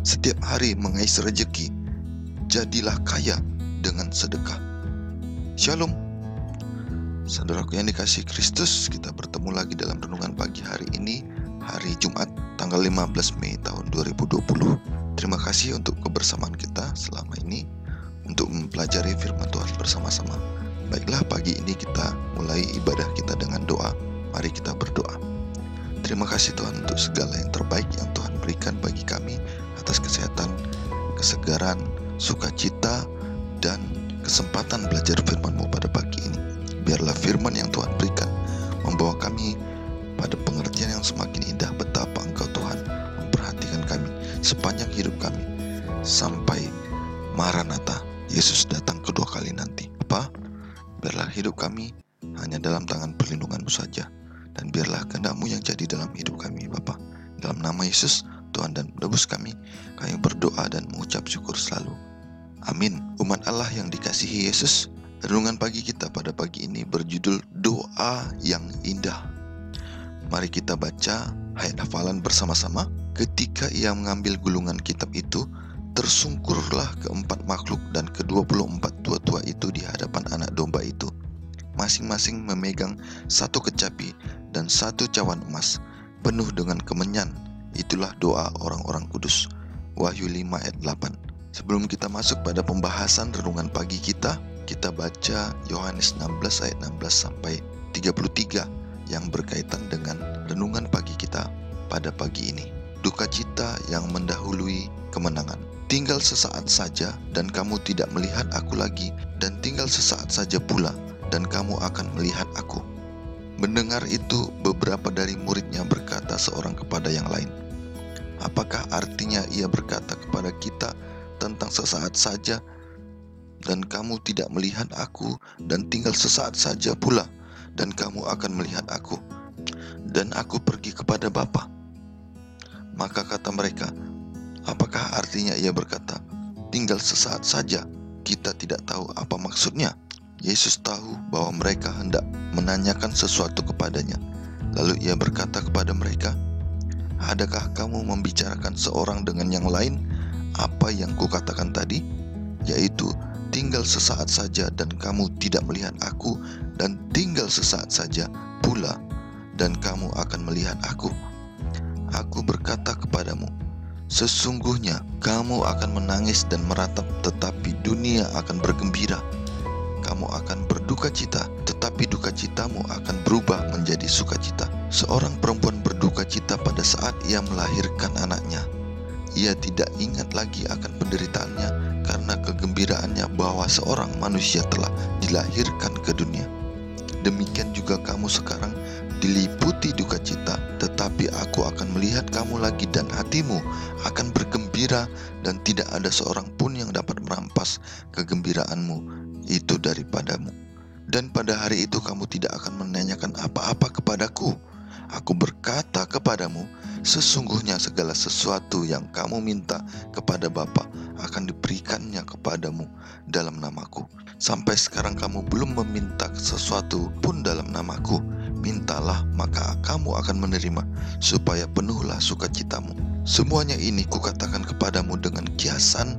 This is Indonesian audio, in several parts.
setiap hari mengais rejeki, jadilah kaya dengan sedekah. Shalom. Saudaraku yang dikasihi Kristus, kita bertemu lagi dalam renungan pagi hari ini, hari Jumat, tanggal 15 Mei tahun 2020. Terima kasih untuk kebersamaan kita selama ini untuk mempelajari firman Tuhan bersama-sama. Baiklah, pagi ini kita mulai ibadah kita dengan doa. Mari kita berdoa. Terima kasih Tuhan untuk segala yang terbaik yang Tuhan berikan bagi kami, atas kesehatan, kesegaran, sukacita, dan kesempatan belajar firman-Mu pada pagi ini. Biarlah firman yang Tuhan berikan membawa kami pada pengertian yang semakin indah betapa Engkau Tuhan memperhatikan kami sepanjang hidup kami sampai Maranatha, Yesus datang kedua kali nanti. Bapa, biarlah hidup kami hanya dalam tangan perlindungan-Mu saja, dan biarlah kehendak-Mu yang jadi dalam hidup kami, Bapa. Dalam nama Yesus, Tuhan dan Penebus kami berdoa dan mengucap syukur selalu. Amin. Umat Allah yang dikasihi Yesus, renungan pagi kita pada pagi ini berjudul Doa yang Indah. Mari kita baca ayat hafalan bersama-sama. Ketika ia mengambil gulungan kitab itu, tersungkurlah keempat makhluk dan ke-24 tua-tua itu di hadapan anak domba itu, masing-masing memegang satu kecapi dan satu cawan emas, penuh dengan kemenyan. Itulah doa orang-orang kudus. Wahyu 5 ayat 8. Sebelum kita masuk pada pembahasan renungan pagi kita baca Yohanes 16 ayat 16 sampai 33 yang berkaitan dengan renungan pagi kita pada pagi ini. Duka cita yang mendahului kemenangan. Tinggal sesaat saja dan kamu tidak melihat aku lagi, dan tinggal sesaat saja pula dan kamu akan melihat aku. Mendengar itu, beberapa dari muridnya berkata seorang kepada yang lain, apakah artinya ia berkata kepada kita tentang sesaat saja dan kamu tidak melihat aku, dan tinggal sesaat saja pula dan kamu akan melihat aku, dan aku pergi kepada Bapa? Maka kata mereka, apakah artinya ia berkata tinggal sesaat saja? Kita tidak tahu apa maksudnya. Yesus tahu bahwa mereka hendak menanyakan sesuatu kepadanya. Lalu ia berkata kepada mereka, adakah kamu membicarakan seorang dengan yang lain apa yang kukatakan tadi? Yaitu, tinggal sesaat saja dan kamu tidak melihat aku, dan tinggal sesaat saja pula dan kamu akan melihat aku. Aku berkata kepadamu, sesungguhnya kamu akan menangis dan meratap, tetapi dunia akan bergembira. Kamu akan berduka cita, tetapi duka citamu akan berubah menjadi sukacita. Seorang perempuan berduka cita pada saat ia melahirkan anaknya. Ia tidak ingat lagi akan penderitaannya karena kegembiraannya bahwa seorang manusia telah dilahirkan ke dunia. Demikian juga kamu sekarang diliputi duka cita, tetapi aku akan melihat kamu lagi dan hatimu akan bergembira, dan tidak ada seorang pun yang dapat merampas kegembiraanmu itu daripadamu. Dan pada hari itu kamu tidak akan menanyakan apa-apa kepadaku. Aku berkata kepadamu, sesungguhnya segala sesuatu yang kamu minta kepada Bapa akan diberikannya kepadamu dalam namaku. Sampai sekarang kamu belum meminta sesuatu pun dalam namaku. Mintalah, maka kamu akan menerima, supaya penuhlah sukacitamu. Semuanya ini kukatakan kepadamu dengan kiasan.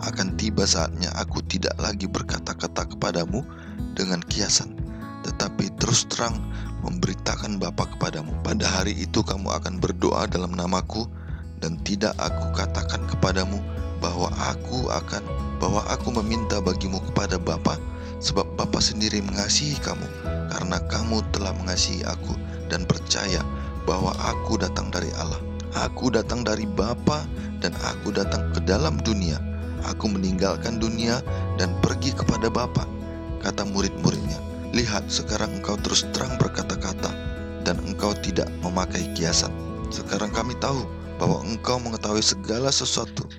Akan tiba saatnya aku tidak lagi berkata-kata kepadamu dengan kiasan, tetapi terus terang memberitakan Bapa kepadamu. Pada hari itu kamu akan berdoa dalam namaku, dan tidak aku katakan kepadamu bahwa aku meminta bagimu kepada Bapa, sebab Bapa sendiri mengasihi kamu, karena kamu telah mengasihi aku dan percaya bahwa aku datang dari Allah. Aku datang dari Bapa dan aku datang ke dalam dunia. Aku meninggalkan dunia dan pergi kepada Bapa. Kata murid-muridnya, lihat, sekarang engkau terus terang berkata-kata, dan engkau tidak memakai kiasan. Sekarang kami tahu bahwa engkau mengetahui segala sesuatu.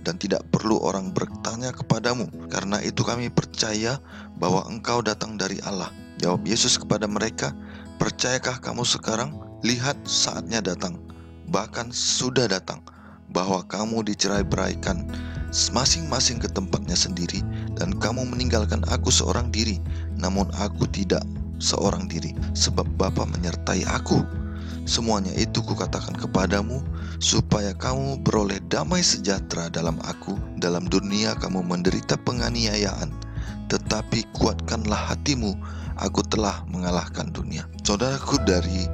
Dan tidak perlu orang bertanya kepadamu. Karena itu kami percaya bahwa engkau datang dari Allah. Jawab Yesus kepada mereka, percayakah kamu sekarang? Lihat, saatnya datang, bahkan sudah datang, bahwa kamu dicerai-beraikan masing-masing ke tempatnya sendiri, dan kamu meninggalkan aku seorang diri. Namun aku tidak seorang diri, sebab Bapa menyertai aku. Semuanya itu kukatakan kepadamu, supaya kamu beroleh damai sejahtera dalam aku. Dalam dunia kamu menderita penganiayaan, tetapi kuatkanlah hatimu, aku telah mengalahkan dunia. Saudaraku, dari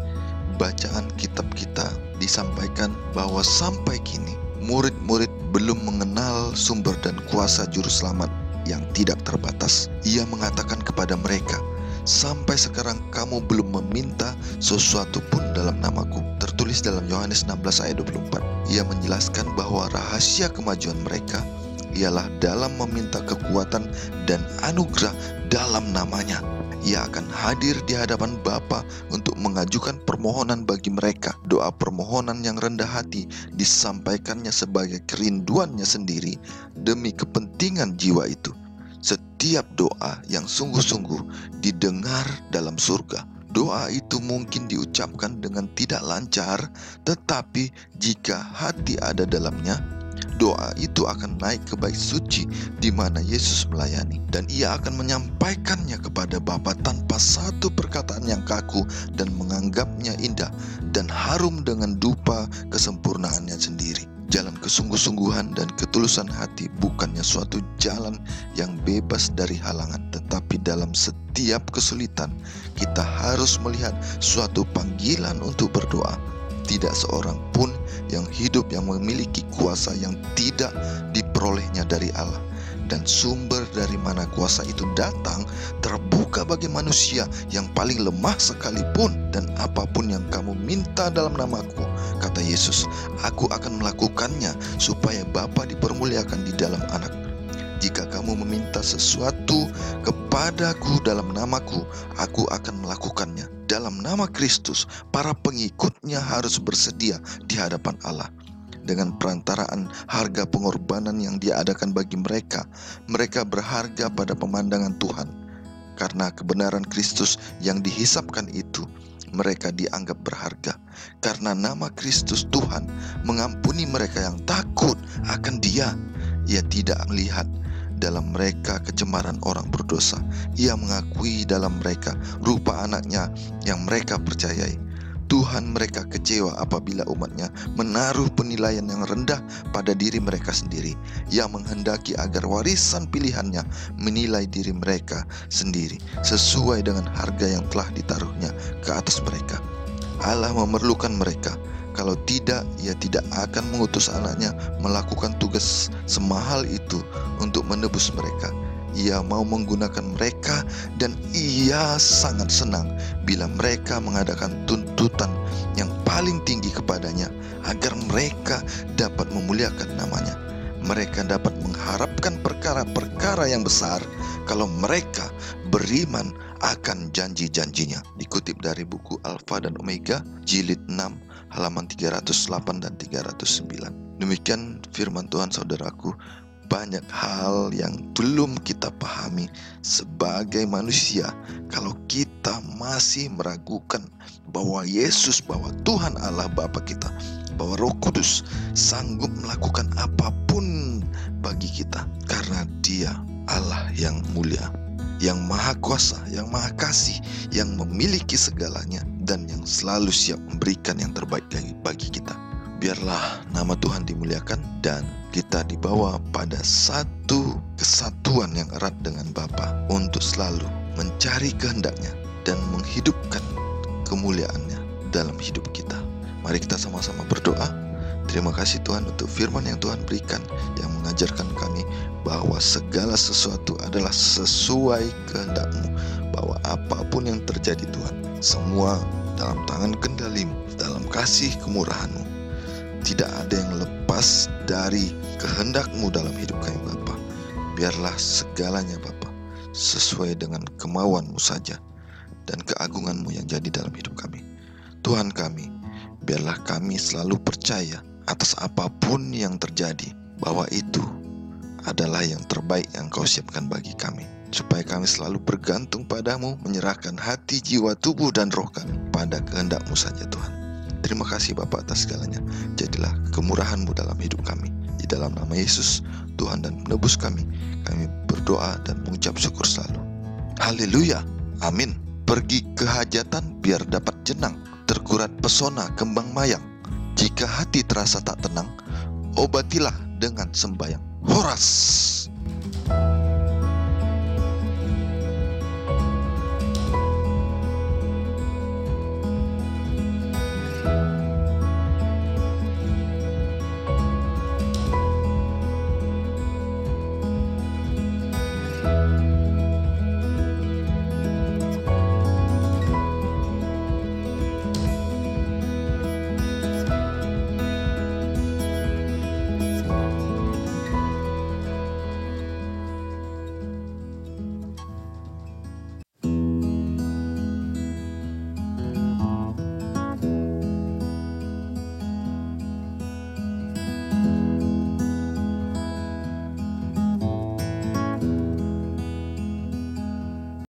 bacaan kitab kita disampaikan bahwa sampai kini murid-murid belum mengenal sumber dan kuasa juru selamat yang tidak terbatas. Ia mengatakan kepada mereka, sampai sekarang kamu belum meminta sesuatu pun dalam namaku. Tertulis dalam Yohanes 16 ayat 24. Ia menjelaskan bahwa rahasia kemajuan mereka ialah dalam meminta kekuatan dan anugerah dalam namanya. Ia akan hadir di hadapan Bapa untuk mengajukan permohonan bagi mereka. Doa permohonan yang rendah hati disampaikannya sebagai kerinduannya sendiri demi kepentingan jiwa itu. Setiap doa yang sungguh-sungguh didengar dalam surga. Doa itu mungkin diucapkan dengan tidak lancar, tetapi jika hati ada dalamnya, doa itu akan naik ke bait suci di mana Yesus melayani, dan ia akan menyampaikannya kepada Bapa tanpa satu perkataan yang kaku dan menganggapnya indah dan harum dengan dupa kesempurnaannya sendiri. Jalan kesungguh-sungguhan dan ketulusan hati bukannya suatu jalan yang bebas dari halangan, tetapi dalam setiap kesulitan kita harus melihat suatu panggilan untuk berdoa. Tidak seorang pun yang hidup yang memiliki kuasa yang tidak diperolehnya dari Allah. Dan sumber dari mana kuasa itu datang terbuka bagi manusia yang paling lemah sekalipun. Dan apapun yang kamu minta dalam namaku, kata Yesus, aku akan melakukannya supaya Bapa dipermuliakan di dalam Anak. Jika kamu meminta sesuatu kepadaku dalam namaku, aku akan melakukannya. Dalam nama Kristus, para pengikutnya harus bersedia di hadapan Allah. Dengan perantaraan harga pengorbanan yang Dia adakan bagi mereka, mereka berharga pada pemandangan Tuhan. Karena kebenaran Kristus yang dihisapkan itu, mereka dianggap berharga. Karena nama Kristus Tuhan mengampuni mereka yang takut akan Dia. Ia tidak melihat dalam mereka kecemaran orang berdosa. Ia mengakui dalam mereka rupa anaknya yang mereka percayai. Tuhan mereka kecewa apabila umatnya menaruh penilaian yang rendah pada diri mereka sendiri. Ia menghendaki agar warisan pilihannya menilai diri mereka sendiri sesuai dengan harga yang telah ditaruhnya ke atas mereka. Allah memerlukan mereka. Kalau tidak, Ia tidak akan mengutus anaknya melakukan tugas semahal itu untuk menebus mereka. Ia mau menggunakan mereka, dan Ia sangat senang bila mereka mengadakan tuntutan yang paling tinggi kepadanya agar mereka dapat memuliakan namanya. Mereka dapat mengharapkan perkara-perkara yang besar kalau mereka beriman akan janji-janjinya. Dikutip dari buku Alfa dan Omega, jilid 6, halaman 308 dan 309. Demikian firman Tuhan, saudaraku. Banyak hal yang belum kita pahami sebagai manusia kalau kita masih meragukan bahwa Yesus, bahwa Tuhan Allah Bapa kita, bahwa Roh Kudus sanggup melakukan apapun bagi kita, karena Dia Allah yang mulia, yang maha kuasa, yang maha kasih, yang memiliki segalanya, dan yang selalu siap memberikan yang terbaik bagi kita. Biarlah nama Tuhan dimuliakan dan kita dibawa pada satu kesatuan yang erat dengan Bapa untuk selalu mencari kehendak-Nya dan menghidupkan kemuliaan-Nya dalam hidup kita. Mari kita sama-sama berdoa. Terima kasih Tuhan untuk firman yang Tuhan berikan, yang mengajarkan kami bahwa segala sesuatu adalah sesuai kehendak-Mu, bahwa apapun yang terjadi Tuhan, semua dalam tangan kendali-Mu, dalam kasih kemurahan-Mu. Tidak ada yang lepas dari kehendak-Mu dalam hidup kami Bapa. Biarlah segalanya Bapa sesuai dengan kemauan-Mu saja dan keagungan-Mu yang jadi dalam hidup kami. Tuhan kami, biarlah kami selalu percaya atas apapun yang terjadi, bahwa itu adalah yang terbaik yang Kau siapkan bagi kami, supaya kami selalu bergantung padamu, menyerahkan hati, jiwa, tubuh, dan roh kami pada kehendak-Mu saja Tuhan. Terima kasih Bapa atas segalanya. Jadilah kemurahan-Mu dalam hidup kami. Di dalam nama Yesus, Tuhan dan penebus kami berdoa dan mengucap syukur selalu. Haleluya, amin. Pergi ke hajatan biar dapat jenang, terkurat pesona kembang mayang. Jika hati terasa tak tenang, obatilah dengan sembahyang. Horas!